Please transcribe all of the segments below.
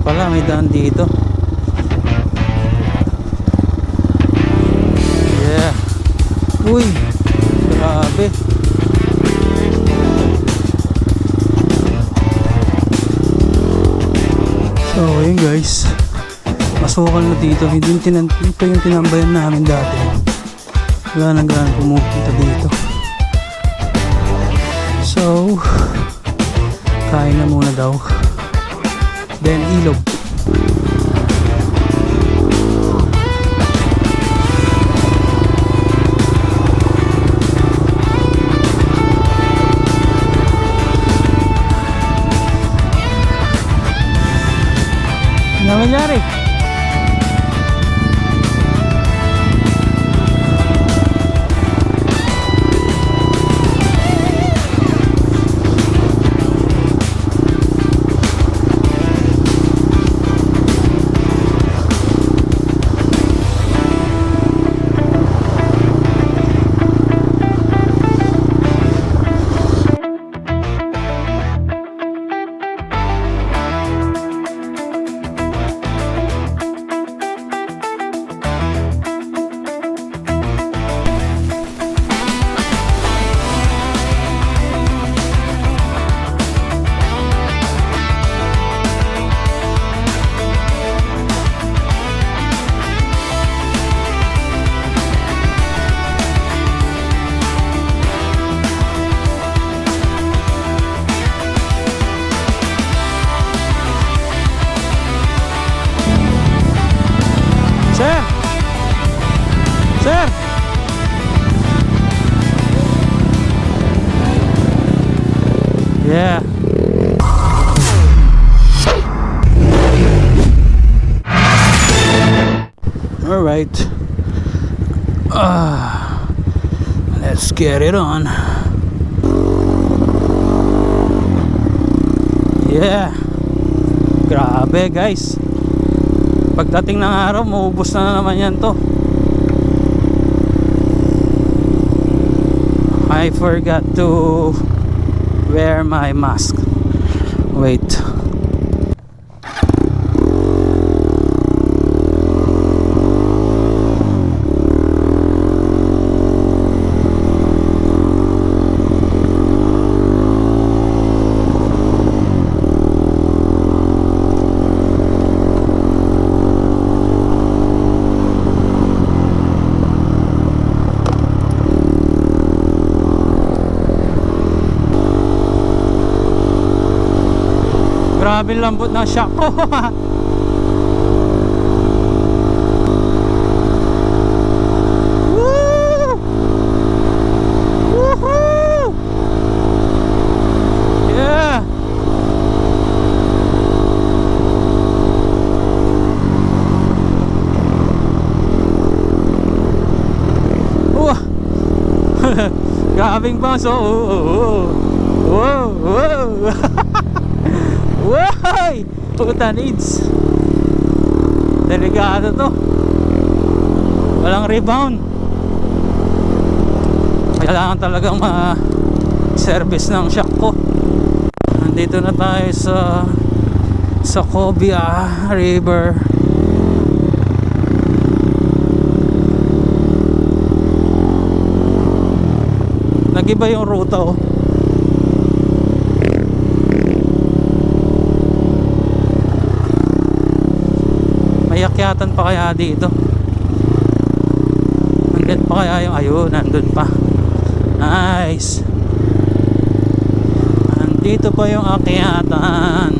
pala, may daan dito. Yeah. Uy, grabe. So ayun guys, masukal na dito. Ito yung tinambayan namin dati. Wala nang gano'n pumupunta dito. So kain na muna daw, then ilog. Ano nangyari? Sir! Yeah. All right. Let's get it on. Yeah. Grabe guys. Pagdating ng araw, maubos na naman yan to. I forgot to wear my mask. Wait. Grabe lambot ng shock ko. Woo! Woohoo! Yeah! Grabing bounce. Oh. Woy! Puta needs. Delikado to. Walang rebound. Kailangan talagang ma-service ng shock ko. Nandito na tayo sa Cobia River. Nag-iba yung ruta oh. Akyatan pa kaya dito? Nandun pa kaya yung ayun, nandun pa. Nice. Nandito pa yung akyatan.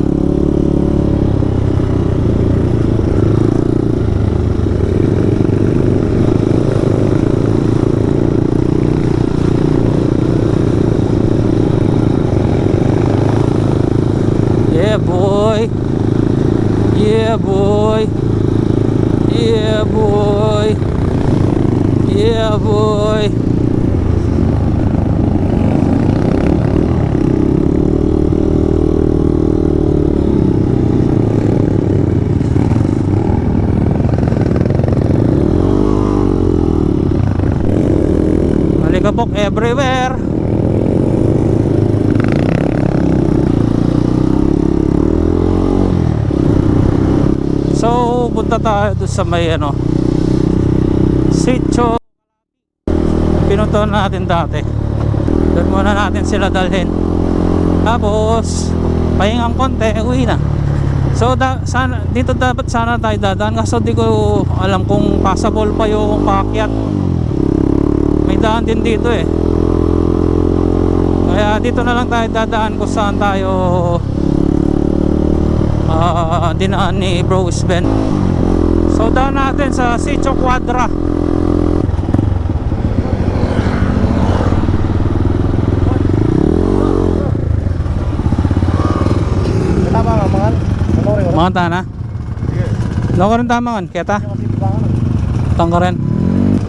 Yeah boy. Yeah boy. Yeah boy. Yeah boy. Malikabok everywhere. So punta tayo doon sa may ano, sitio pinuntahan natin dati. Doon muna natin sila dalhin, tapos pahingang konti, uwi na. So sana, dito dapat sana tayo dadaan, kaso di ko alam kung passable pa yung paakyat. May daan din dito eh, kaya dito na lang tayo dadaan kung saan tayo dinaan ni Bro Sven. So daan natin sa Sitio Quadra. Tama nga mga Mga tana. Ano ko rin tama kan? Keta? Tangka rin.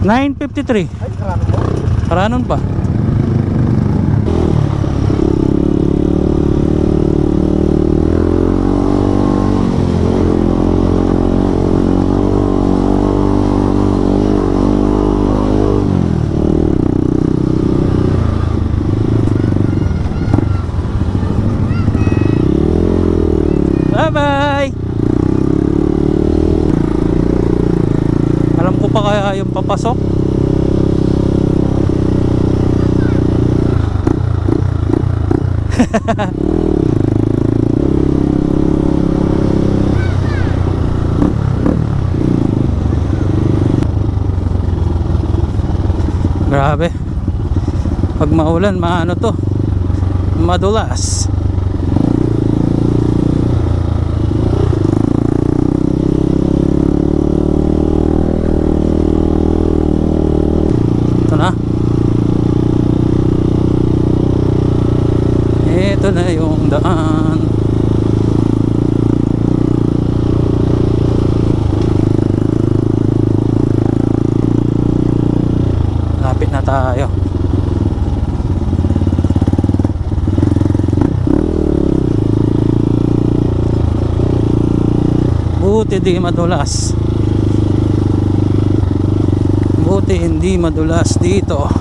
9.53. Ay, karanon mo. Karanon pa. Bye-bye! Alam ko pa kaya yung papasok. Grabe. Pag maulan, maano to, madulas. Ito na yung daan. Lapit na tayo. Buti di madulas. Buti hindi madulas dito.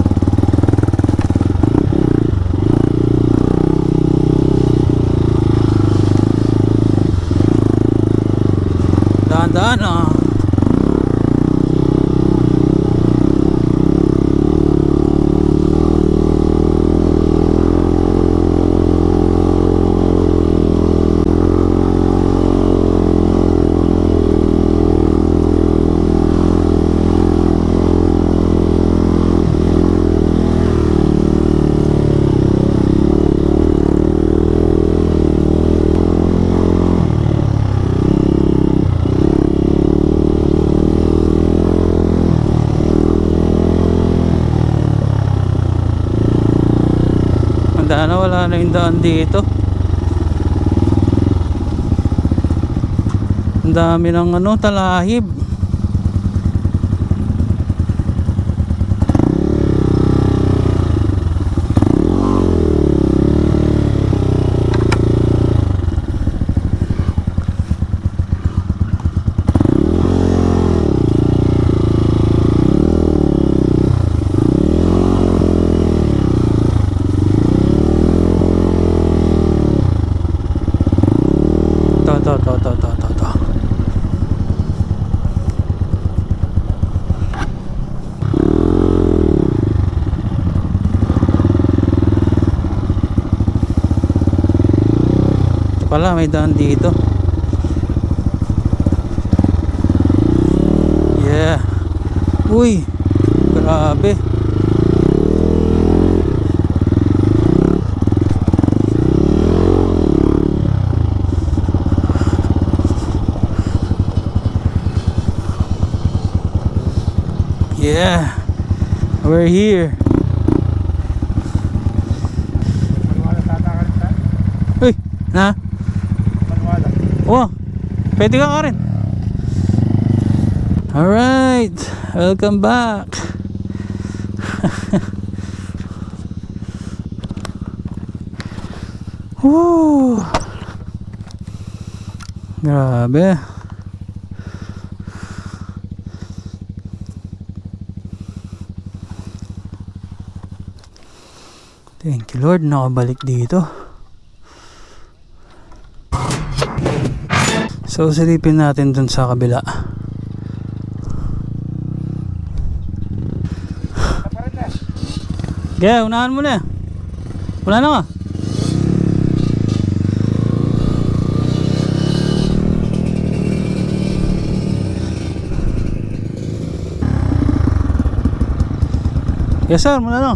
Daan ah. Sana wala na yung daan dito. Ang dami ng ano, talahib. To. Ito pala, may daan dito. Yeah. Uy, grabe. Yeah, we're here. Uy, na? Manuala. Oh, pwede ka rin. Alright, welcome back. Woo. Grabe. Thank you Lord, nakabalik dito. So silipin natin dun sa kabila. Kaya unahan mo na. Wala na ka. Yes sir, muna na.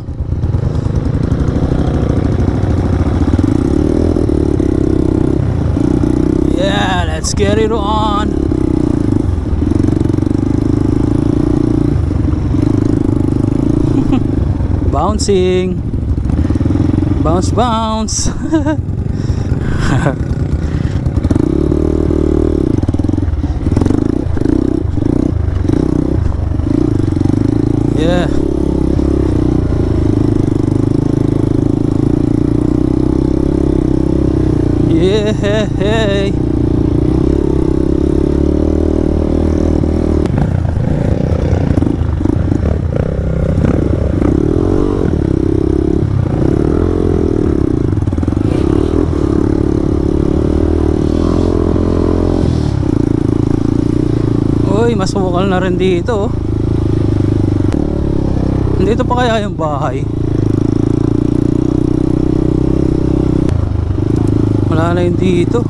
Yeah, let's get it on. Bouncing. Bounce, bounce. Yeah. Yeah, hey. Uy, masukal na rin dito. Dito pa kaya yung bahay? Wala na yun dito.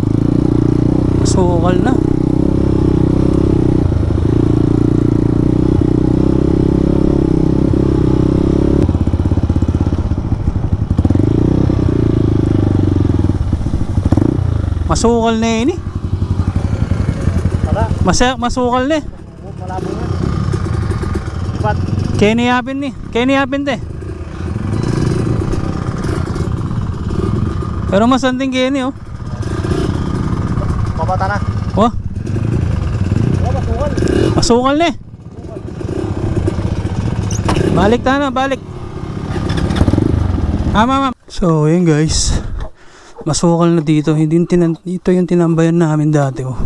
Masukal na. Masukal na yun eh. Masukal na eh. Malabo nga. Ipat. Kenny Yapin ni. Kenny Yapin te. Pero masanding Kenny oh. Mabata na. Oh, Oo, masukal. masukal na eh. Balik na, balik. Ma'am. So, yun guys. Masukal na dito. Ito yung tinambayan namin dati oh.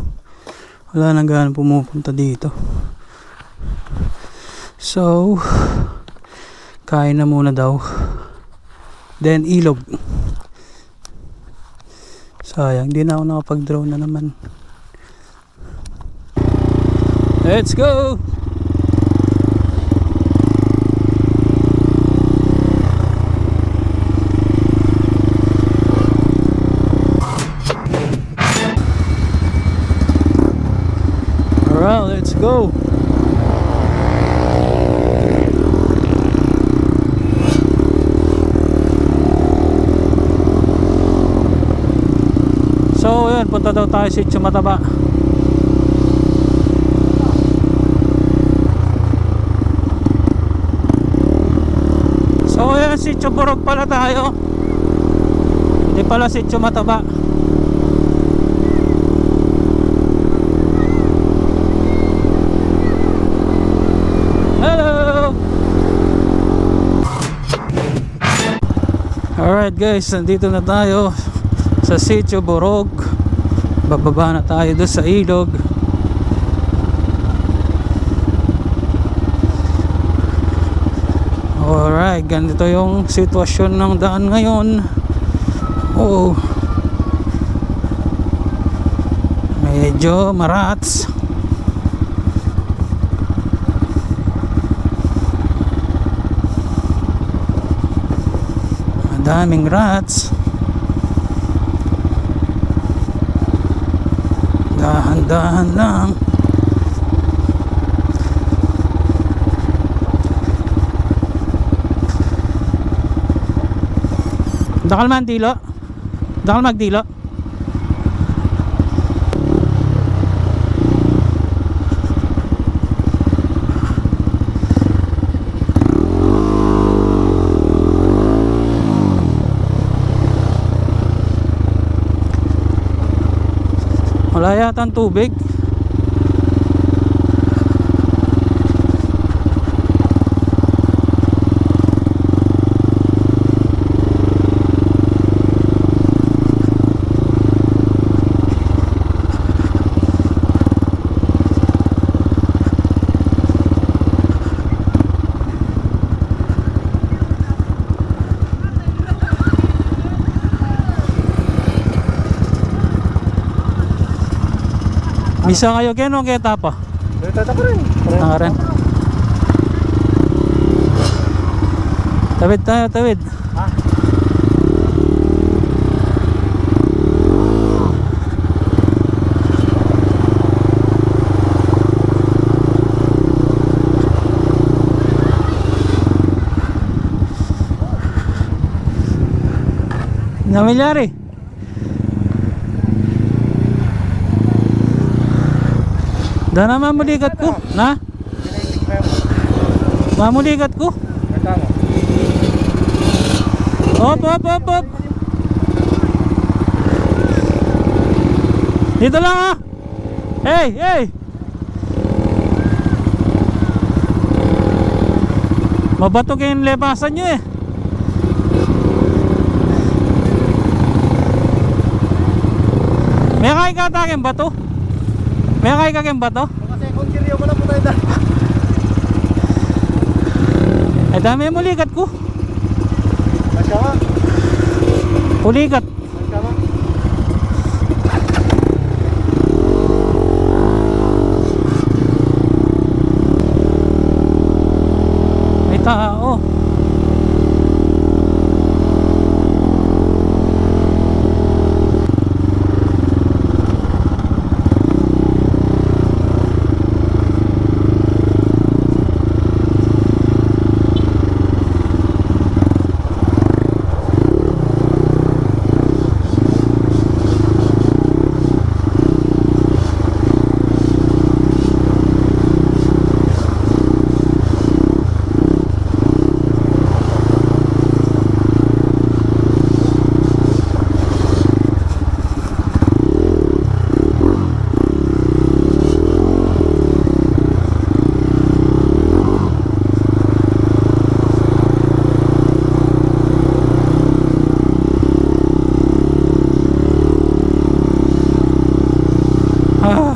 Wala nang gaano pumupunta dito. So, kain na muna daw. Then ilog. Sayang, di na ako nakapag-drone na naman. Let's go! Alright, let's go! So yun, punta daw tayo sa Sitio Mataba. So yun, Sitio Borog pala tayo. Hindi pala Sitio Mataba. Hello! Alright guys, nandito na tayo sa Sitio Borog. Bababa na tayo doon sa ilog. Alright, ganito yung sitwasyon ng daan ngayon. Oh, medyo marats. Madaming rats. Dahan-dahan lang. Dakal man dilo. Dakal magdilo. Wala yata ang tubig. Bisa kayo keno kaya tapa. Tata ko rin. Nakaran. Tawid tayo, tawid. Ha? Namilyari. Da na mamuligat ko. Na? Mamuligat ko. Op, op, op, op. Dito lang ah. Hey, hey. Mabato kayo yung lepasan nyo eh. May kaya ka atakin ba to? May kaya ka ba to? Kasi kung kiriyo ko na po tayo dahil. Eh dami mo ligat ko. Masyawa. Uligat. Masyawa. May tao. Ah.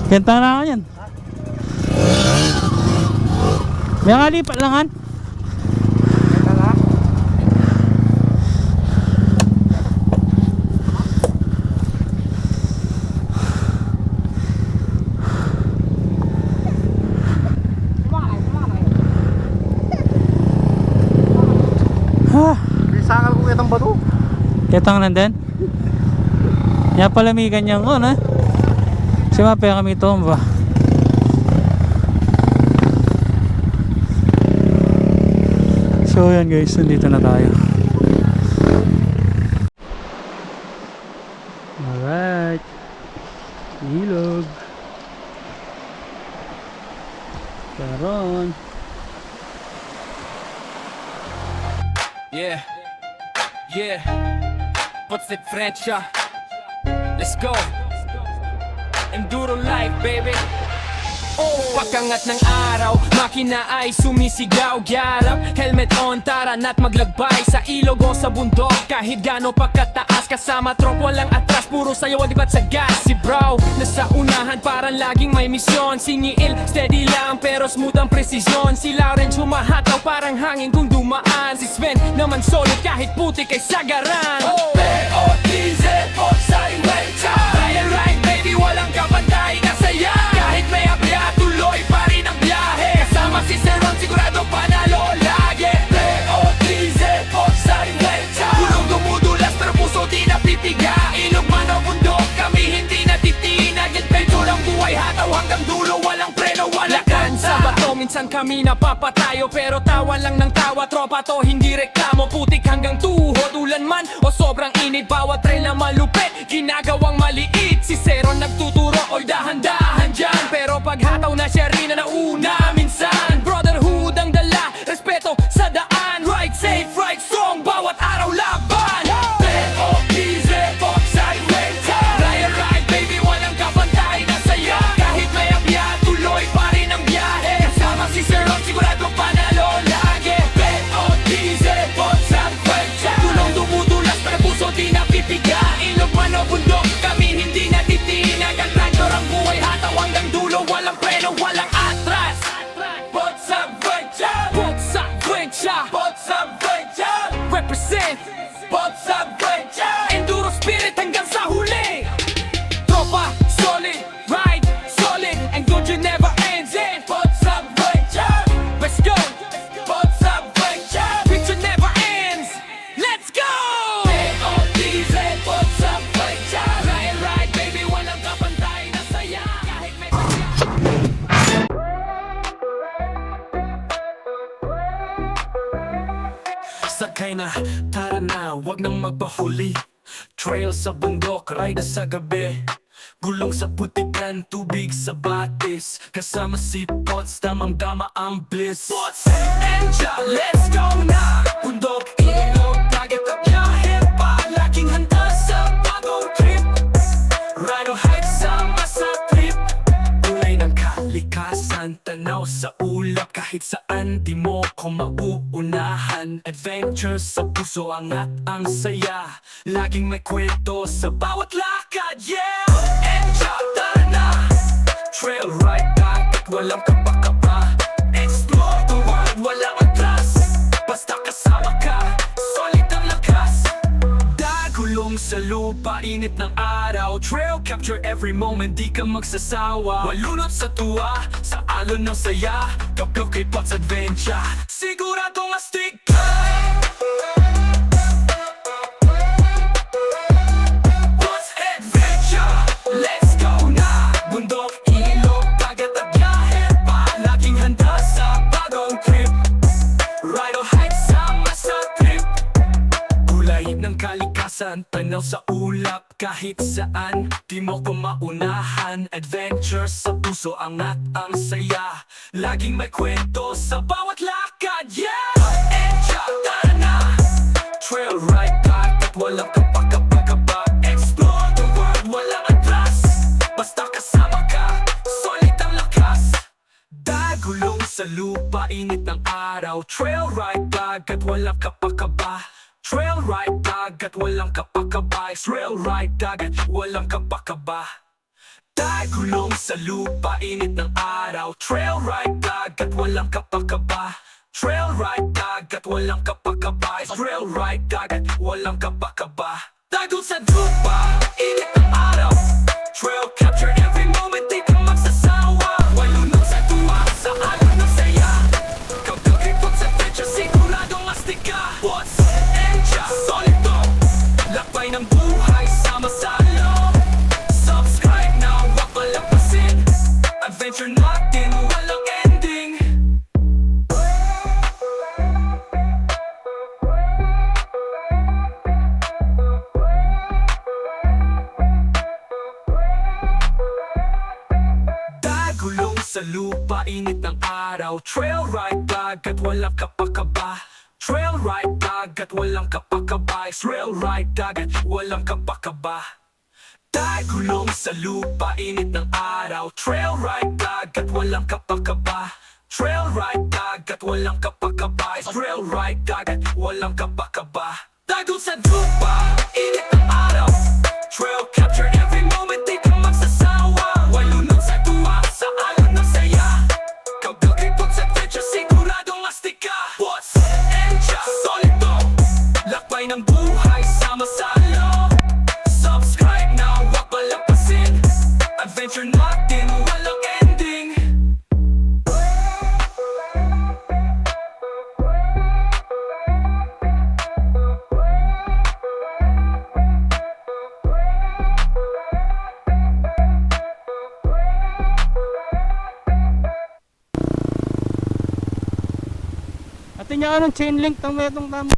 Kenta na ako yan. May kalipat langan. Ito na. Ha. Bisangal ko itong bato. Ketang nandun. Yan palamigan niya ko na. Si mapaya kami ito ba? So yan guys, nandito na tayo. Alright. Ilog. Karon. Yeah, yeah, what's it Frencha? Let's go, enduro life baby. Pagkangat ng araw, makina ay sumisigaw. Gyarap, helmet on, tara na't maglagbay sa ilog o sa bundok. Kahit gano pa kataas, kasama trop, walang atras. Puro sayaw, diba't sa gas. Si bro, nasa unahan, parang laging may misyon. Si Niil, steady lang, pero smooth ang presisyon. Si Lawrence humahataw, parang hangin kung dumaan. Si Sven, naman solid kahit puti kay sagaran. P.O.T.Z, Potsay, Welcha. Ride, baby, walang kapantay na saya. Kahit may abya, tuloy pa rin ang biyahe. Kasama si Seron, sigurado panalo lagi. P.O.T.Z, Potsay, Welcha. Gulong dumudulas, pero puso di napipiga. Ilog man o bundok, kami hindi natitinag. Adventure ang buhay, hataw hanggang dulo. Walang preno, walang kansa. Bato, minsan kami napapatayo, pero tawa lang ng tawa. Tropa to, hindi reklamo. Putik hanggang tuhod, ulan man o sobrang init. Bawat trail na malupit, ginagawang maliit. Si Seron nagtuturo, oy dahan-dahan dyan. Pero paghataw na siya rin na nauna minsan. Brotherhood ang dala, respeto sa daan. Ride safe, ride strong, bawat araw laban. P.O.T.Z, Potsay, Welcha. Ride, baby, walang kapantay na saya. Kahit may abya, tuloy pa rin ang biyahe. Kasama si Seron, sigurado panalo lagi. P.O.T.Z, Potsay, Welcha. Tulong dumudulas, pero puso di napipiga. Ilog man o bundok, kami hindi natitinag. Ang tractor ang buhay, hataw adventure never ends in What's adventure? Let's go! What's adventure? Picture never ends! Let's go! AOTZ, what's adventure? Ride, baby, walang kapantay na saya Kahit may Sakay na, tara na, wag nang magpahuli Trail sa bundok, ride sa gabi Gulong sa putikan, tubig sa batis Kasama si Pots, damang-dama ang bliss Pots and Ja, let's go na Bundok, ilog, dagat at biyahe Palaking handa sa bagong trip Ride or hike, sama sa trip Tulay ng kalikasan, tanaw sa ulap Kahit saan, di mo ko mauunahan Adventure sa puso, angat ang saya Laging may kwento sa bawat lakad, yeah! Enjoy, tara na Trail ride back at walang kapakapa Explore the world, walang atras Basta kasama ka, solid ang lakas Dagulong sa lupa, init ng araw Trail capture every moment, di ka magsasawa Walunod sa tuwa, sa alon ng saya Gabgab kay Pots Adventure Siguradong astig ka Pots Adventure, let's go na Bundok, ilog, dagat at biyahe Palaging handa sa bagong trip Ride or hike, sama sa trip Kulay ng kalikasan, tanaw sa ulap Kahit saan, di mo ko maunahan Adventure sa puso, angat ang saya Laging may kwento sa bawat lakad, yeah! Enjoy, tara na Trail ride back at walang kapag-kapag-kapag Explore the world, walang atras Basta kasama ka, solid ang lakas Dagulong sa lupa, init ng araw Trail ride back at walang kapakaba Trail ride dagat, walang kapakaba Trail ride dagat, walang kapakaba Dagulong sa lupa, init ng araw Trail ride dagat, walang kapakaba Trail ride dagat, walang kapakaba Trail ride dagat, walang kapakaba Dagul sa lupa, init ng araw Trail capture every moment, di ka magsasawa Walunod sa tuwa, sa alon ng saya Kapag kay Pots Adventure, siguradong astig ka Pots and Ja, solid to Lakbay ng buhay, sama sa loob Subscribe now, wag palampasin Adventure natin, walang ending Dagulong sa lupa, init ng araw Trail ride dagat, walang kapakaba Trail ride dagat, walang kapakaba Trail ride dagat, walang kapakaba Dagulong sa lupa, init ng araw Trail ride dagat, walang kapakaba Trail ride dagat, walang kapakaba Trail ride dagat, walang kapakaba Dagul sa lupa, init ng araw Trail capture every moment, di ka magsasawa Walunod sa tuwa, sa alon ng saya Kapag kay Pots Adventure, siguradong astig ka Pots and Ja, solid to Lakbay ng buhay, sama sa loob Subscribe now, wag palampasin Adventure natin, walang ending Atin niya anong chain link tang metong tama.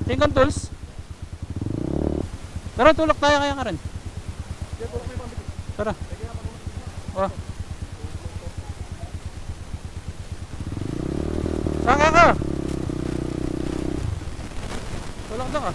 Tingkan tools. Tara tulak tayo kaya ka rin. Tara. Oh. Saka ka. Tulak na ka.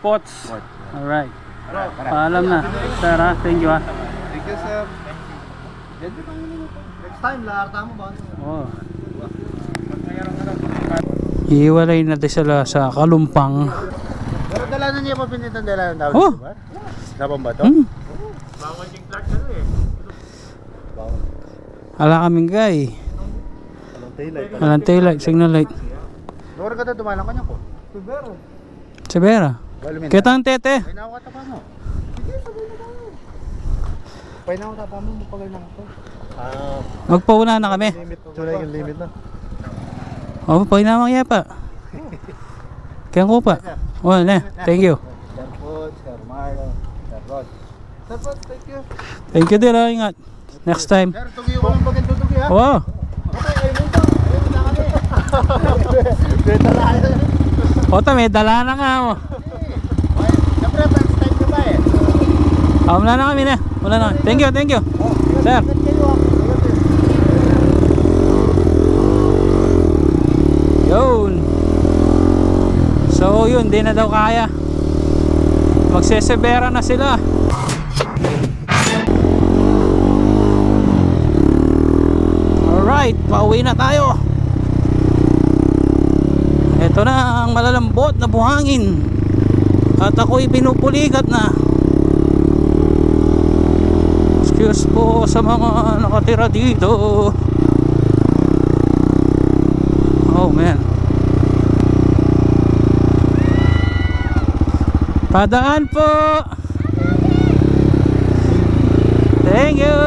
Pots. Alright. Paalam na. Sir ha, thank you ha. Thank you, sir. Next time, laharta mo ba? Oh. Iiwalay natin sila sa Kalumpang. Pero dala na niya pa pinitan dala ng tao. Oh. Napang ba ito? Bawal yung Clark ano eh. Ala kaming guy. Walang taillight. Walang taillight, signal light. Lugar ka na dumalang kanya ko. Pero. Severa. Kita ang tete. Pwede na ako katapa mo. Sige, sabay na tayo. Pwede na ako katapa mo, mapagal na ako. Magpauna na kami. Tulay yung limit na. Oh, pwede na mga pa. Kaya ko pa. Oh, na. Thank you. Sir Pod, Sir Marlo, Sir Rod. Sir Pod, thank you. Thank you din ha. Ingat. Next time. Sir, tugi ko lang bagay tutugi ha. Wow. Okay, ayun mo ito. Ayun na kami. Beta na kayo. Ota, may dala na nga. Oh. Siyempre, first time ka ba eh? Wala na kami na. Wala na. Thank you, thank you. Sir. Ingat kayo ha. Yun. So yun, di na daw kaya. Magsesevera na sila. Alright, pauwi na tayo. Ito na ang malalambot na buhangin. At ako'y pinupulikat na. Excuse po sa mga nakatira dito. Oh man. Padaan po. Thank you.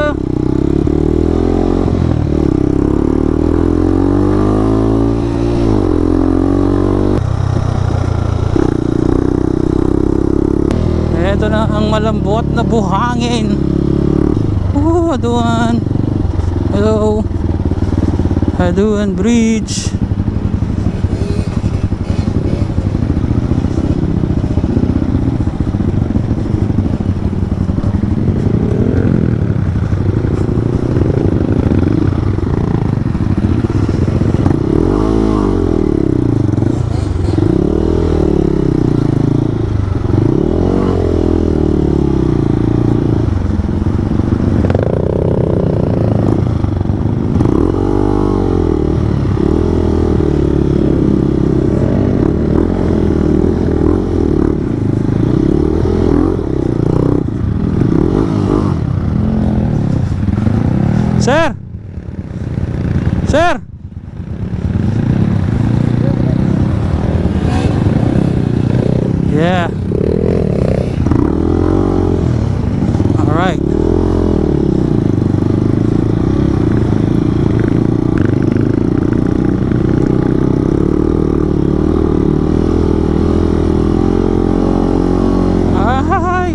Ito na ang malambot na buhangin. Aduan. Hello. Aduan Bridge. Sir! Sir! Yeah. All right. Hi.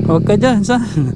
Huwag ka dyan, saan?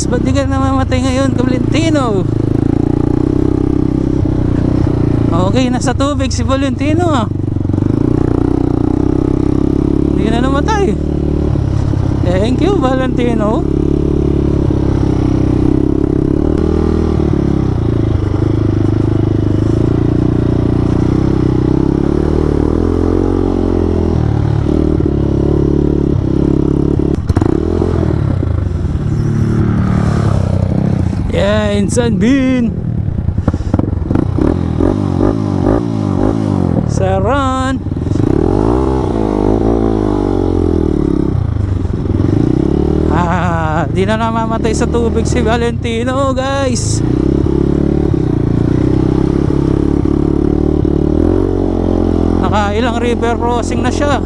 ba't di ka namamatay ngayon, Valentino? Okay, nasa tubig si Valentino ah. Hindi na namatay. Thank you, Valentino. Yeah, insan bin. Saran. Di na namamatay sa tubig si Valentino, guys. Nakailang river crossing na siya.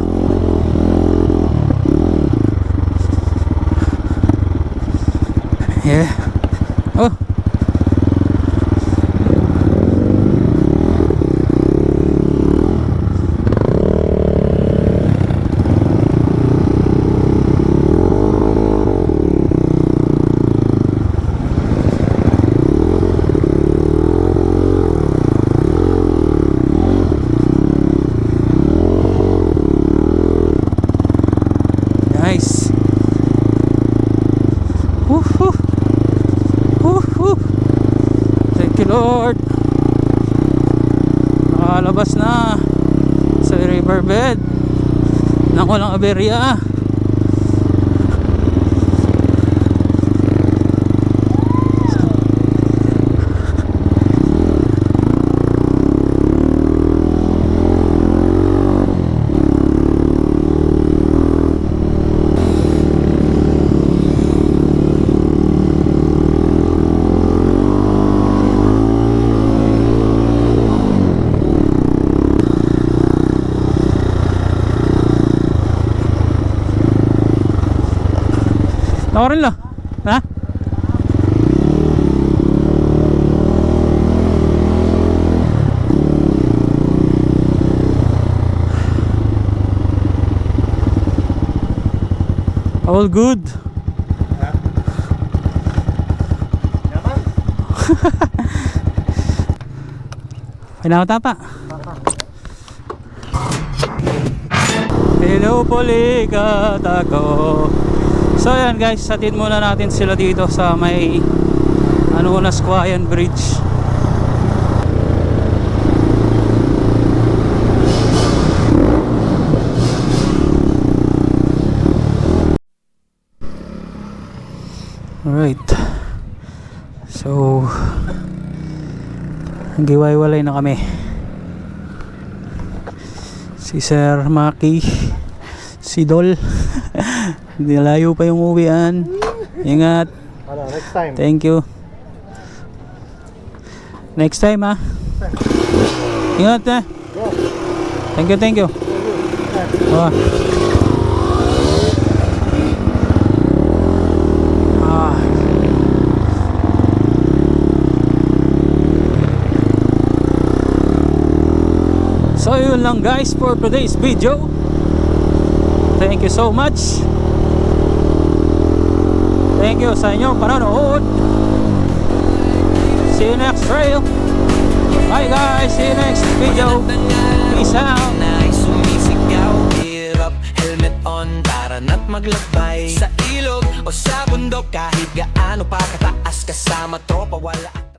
Yeah. Oh. Nice. Woohoo. Woohoo. Thank you, Lord. Nakalabas na sa riverbed ng walang aberya. Ako rin lang. Ha? All good. Pinauta pa. Hello, Polikat ako. So yan guys, satin muna natin sila dito sa may Nasquayan Bridge. Alright. So giwaiwalay na kami. Si Sir Maki, si Dol. Nilayo pa yung uwian. Ingat. Next time. Thank you. Next time ha. Ingat ha. Thank you, thank you. Oh. So yun lang guys for today's video. Thank you so much. Thank you sa inyong panonood. See you next trail. Bye guys, see you next video. Peace out. Sumisigaw, hirap, helmet on, tara na't maglakbay sa ilog o sa bundok, kahit gaano pa kataas kasama tropa, wala